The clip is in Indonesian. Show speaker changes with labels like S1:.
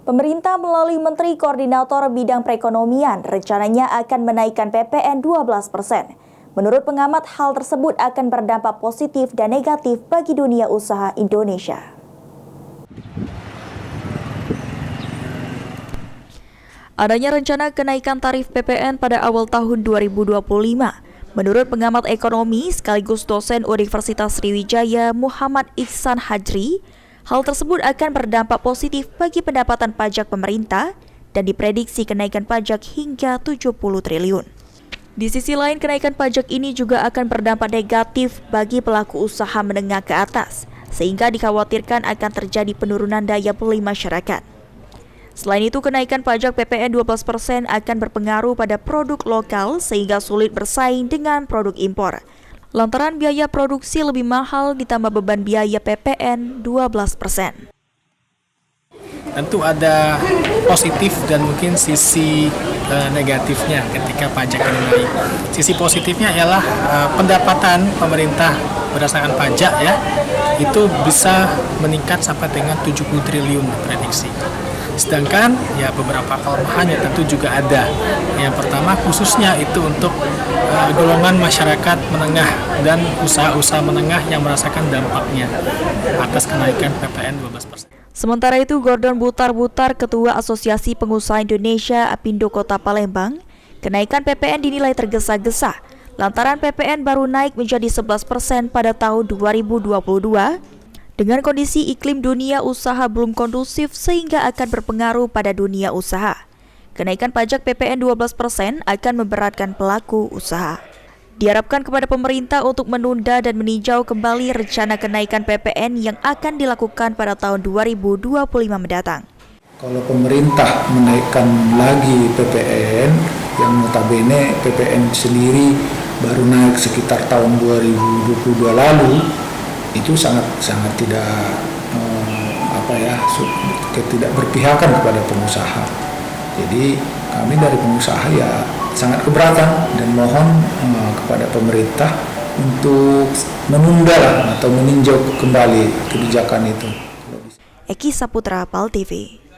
S1: Pemerintah melalui Menteri Koordinator Bidang Perekonomian rencananya akan menaikkan PPN 12%. Menurut pengamat, hal tersebut akan berdampak positif dan negatif bagi dunia usaha Indonesia. Adanya rencana kenaikan tarif PPN pada awal tahun 2025. Menurut pengamat ekonomi sekaligus dosen Universitas Sriwijaya Muhammad Ihsan Hajri, hal tersebut akan berdampak positif bagi pendapatan pajak pemerintah dan diprediksi kenaikan pajak hingga 70 triliun. Di sisi lain, kenaikan pajak ini juga akan berdampak negatif bagi pelaku usaha menengah ke atas, sehingga dikhawatirkan akan terjadi penurunan daya beli masyarakat. Selain itu, kenaikan pajak PPN 12% akan berpengaruh pada produk lokal sehingga sulit bersaing dengan produk impor. Lantaran biaya produksi lebih mahal ditambah beban biaya PPN 12%.
S2: Tentu ada positif dan mungkin sisi negatifnya ketika pajak ini naik. Sisi positifnya ialah pendapatan pemerintah berdasarkan pajak itu bisa meningkat sampai dengan 70 triliun prediksi. Sedangkan beberapa kelemahannya tentu juga ada. Yang pertama khususnya itu untuk golongan masyarakat menengah dan usaha-usaha menengah yang merasakan dampaknya atas kenaikan PPN 12%.
S1: Sementara itu, Gordon Butar-Butar, Ketua Asosiasi Pengusaha Indonesia Apindo Kota Palembang, kenaikan PPN dinilai tergesa-gesa lantaran PPN baru naik menjadi 11% pada tahun 2022 dengan kondisi iklim dunia usaha belum kondusif sehingga akan berpengaruh pada dunia usaha. Kenaikan pajak PPN 12% akan memberatkan pelaku usaha. Diharapkan kepada pemerintah untuk menunda dan meninjau kembali rencana kenaikan PPN yang akan dilakukan pada tahun 2025 mendatang.
S3: Kalau pemerintah menaikkan lagi PPN, yang notabene PPN sendiri baru naik sekitar tahun 2022 lalu, itu sangat tidak berpihakan kepada pengusaha. Jadi kami dari pengusaha sangat keberatan dan mohon kepada pemerintah untuk menunda atau meninjau kembali kebijakan itu.
S1: Eki Saputra, PAL TV.